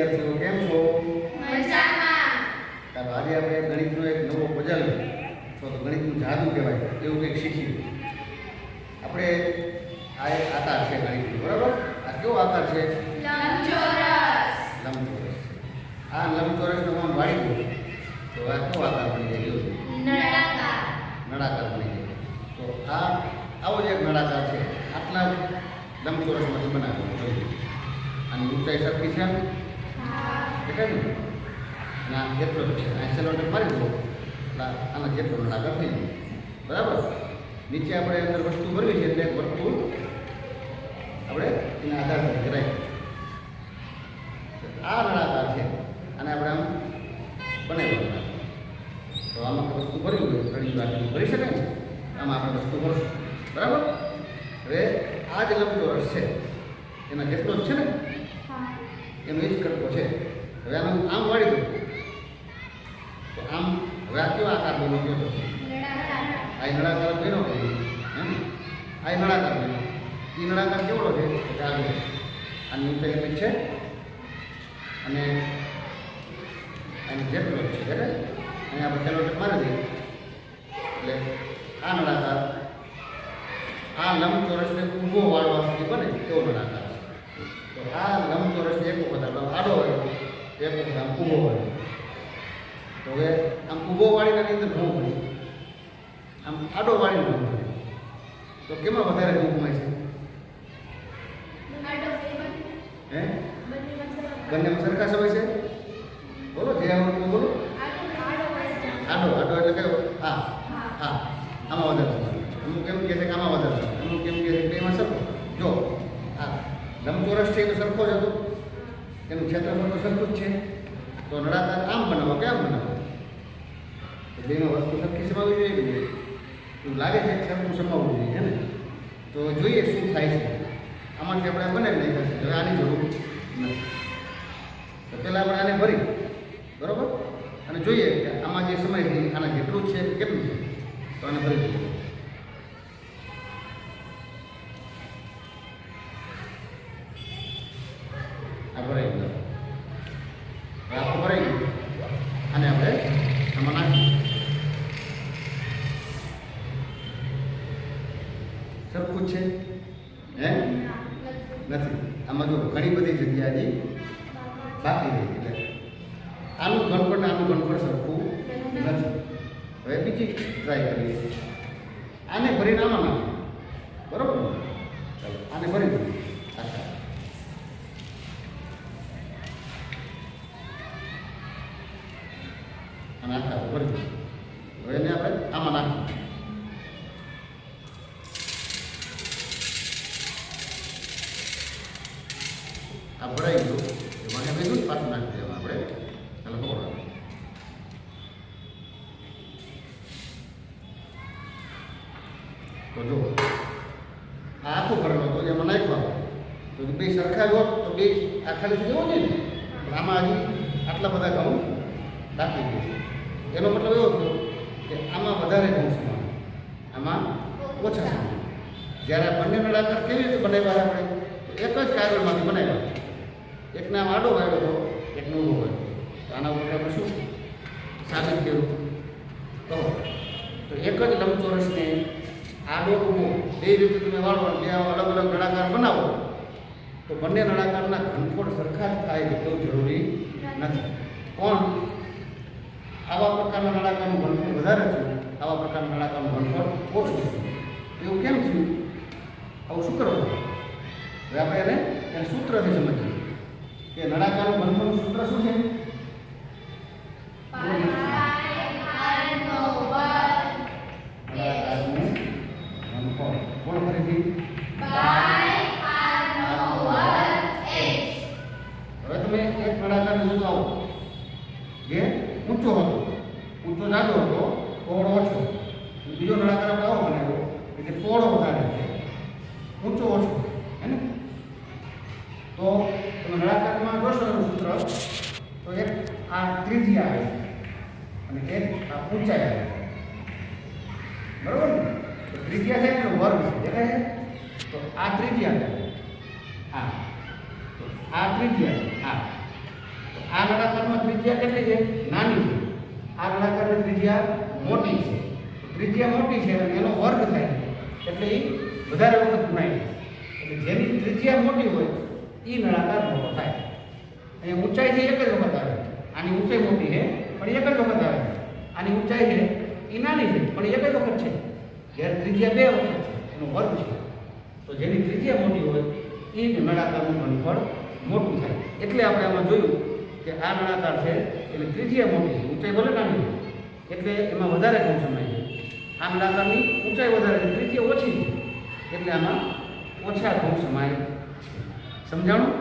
વિદ્યાર્થીઓ કેમ છો? મજામાં. ચાલો આજે આપણે ગણિતનો એક નવો પઝલ અથવા તો ગણિતનું જાદુ કહેવાય એવું કંઈક શીખીએ. આપણે આ એક આકાર છે ગણિતનો, બરાબર? આ કેવો આકાર છે? લંબચોરસ. લંબચોરસ. આ લંબચોરસનો આમ વાળી દો તો આ કેવો આકાર બની જાય? જો નળાકાર. નળાકાર બની જાય. તો આ આવો જ એક નળાકાર છે. આટલા જ લંબચોરસમાંથી બનાવેલો જોઈએ. આની ઊંચાઈ સરખી છે એટલે ને અને આ જેટલો જ છે. આ સેલોટેપ મારી દો એટલે આના જેટલો નળાકાર થઈ જાય, બરાબર? નીચે આપણે અંદર વસ્તુ ભરવી છે એટલે એક વર્તુળ આપણે એના આધાર પર કરાય. આ નળાકાર છે અને આપણે આમ બનાવ્યો. તો આમાં વસ્તુ ભરવી હોય ઘણી વાર ભરી શકાય ને, આમાં આપણે વસ્તુ ભરશું, બરાબર? હવે આ જે લંબચોરસ છે એના જેટલો જ છે ને એનો એ જ કટકો છે. હવે આનું આમ વાળી દો તો આમ હવે આ કેવો આકાર બન્યો ગયો? આ નળાકાર બન્યો કે એમ? આ નળાકાર બન્યો. એ નળાકાર કેવડો છે? તો આ જુઓ. આની ઊંચાઈ એટલી છે અને આની જેટલો જ છે, એટલે અહીંયા આપણે સેલોટેપ મારી દઈએ એટલે આ નળાકાર આ લંબચોરસને ઊભો વાળવા સુધી બને એવો નળાકાર છે. તો આ લંબચોરસને એક વખત આપણે આડો હોય એક વખત આમ ઊભો હોય. તો હવે આમ ઊભો વાળીને અંદર ઘઉં ભરી આમ આડો વાળીને ઘઉં ભરી તો કેમાં વધારે ઘઉં કમાય છે? હે? બંનેમાં સરખા સમય છે? બોલો જે આવડતું બોલો. આડો આડો એટલે કયો? હા હા, આમાં વધારે છે. અમુક એમ કહે છે કે આમાં વધારે છે, અમુક એમ કહે છે કે એમાં સરખો. જો આ લંબચોરસ છે એ તો સરખો જ હતો, એનું ક્ષેત્રફળ તો સરખું જ છે. તો નળાકાર આમ બનાવો કે આમ બનાવો? તો બેમાં વસ્તુ સરખી સમાવવી જોઈએ કે નહીં? એવું લાગે છે કે સરખું સમાવવું જોઈએ, હે ને? તો જોઈએ શું થાય છે. આમાંથી આપણે બનાવી નાખ્યા છે. હવે આની જરૂર નથી. તો પહેલાં આપણે આને ભરી, બરાબર? અને જોઈએ કે આમાં જે સમય છે આના જેટલું જ છે કે કેટલું છે. તો આને ભરી દઈએ. આ ભરાઈ ગયો. આખું ભરાઈ ગયું. અને આપણે આમાં નાખીએ. સરખું જ છે? હે? નથી. આમાં જો ઘણી બધી જગ્યા હજી બાકી રહી. એટલે આનું ઘનફળ ને આનું ઘનફળ સરખું નથી. હવે બીજી ટ્રાય કરીએ. આને ભરીને આમાં નાખીએ, બરાબર? ચાલો આને ભરી દઈએ. આખા અને આખા ભરી દઈએ. હવે એને આપણે આમાં નાખીએ. આ ભરાઈ ગયું. એમાં બધું જ પાછું નાખી દેવાનું આપણે. ચાલો પકડો. તો જો આ આખું ભરેલો હતો એમાં નાખવાનું. તો બે સરખા જો તો બે આ ખાલી જવું જોઈએ ને. પણ આમાં હજી આટલા બધા ઘઉં રાખી દે છે. એનો મતલબ એવો થયો કે આમાં વધારે ઘઉં સમાન, આમાં ઓછા સમાન. જ્યારે આ બંને નળાકાર કેવી રીતે બનાવ્યા આપણે? તો એક જ કાગળમાંથી બનાવ્યા. એકને આમ આડો વાળ્યો હતો, એકને ઊભો વાળ્યો. તો આના ઉપર આપણે શું સાબિત કર્યું? તો એક જ લંબચોરસને આડો ઊભો બે રીતે તમે વાળો, બે અલગ અલગ નળાકાર બનાવો તો બંને નળાકારના ઘનફળ સરખા જ થાય એટલું જરૂરી નથી. પણ આવા પ્રકારના નળાકારનું ઘનફળ વધારે થયું, આવા પ્રકારના નળાકારનું ઘનફળ ઓછું થયું. એવું કેમ થયું? આવું શું કરવું? હવે આપણે એને સૂત્રથી સમજીએ કે નળાકારનું ઘનફળનું સૂત્ર શું છે? કોણ ફરીથી? હવે તમે એક નળાકાર લીધો આવો જે ઊંચો હતો, ઊંચો જાડો હતો, પહોળો ઓછો. બીજો નળાકાર આપણે આવો બનાવ્યો એટલે પહોળો વધારે છે, ઊંચો ઓછો, હે ને? તો તમે નળાકારમાં જોશો એનું સૂત્ર તો એક આ ત્રિજ્યા આવે અને એક આ ઊંચાઈ આવે, બરાબર ને? તો ત્રિજ્યા છે એનો વર્ગ છે, દેખાય છે? તો આ ત્રિજ્યા છે, આ ત્રિજ્યા છે, આ આ નળાકારમાં ત્રિજ્યા કેટલી છે? નાની છે. આ નળાકારની ત્રિજ્યા મોટી છે. ત્રિજ્યા મોટી છે અને એનો વર્ગ થાય એટલે એ વધારે વખત ગુણાય છે. એટલે જેની ત્રિજ્યા મોટી હોય એ નળાકાર મોટો થાય. અહીંયા ઊંચાઈ છે એક જ વખત આવે. આની ઊંચાઈ મોટી છે પણ એક જ વખત આવે છે. આની ઊંચાઈ છે એ નાની છે પણ એક જ વખત છે. જ્યારે ત્રિજ્યા બે વખત છે એનો વર્ગ છે. તો જેની ત્રિજ્યા મોટી હોય એ જ નળાકારનું ઘનફળ મોટું થાય. એટલે આપણે આમાં જોયું કે આ નળાકાર છે એટલે ત્રિજ્યા મોટી છે, ઊંચાઈ ભલે નાની છે એટલે એમાં વધારે કૌંસ સમાય છે. આ નળાકારની ઊંચાઈ વધારે છે, ત્રિજ્યા ઓછી છે એટલે આમાં ઓછા કૌંસ સમાય છે. સમજાણું?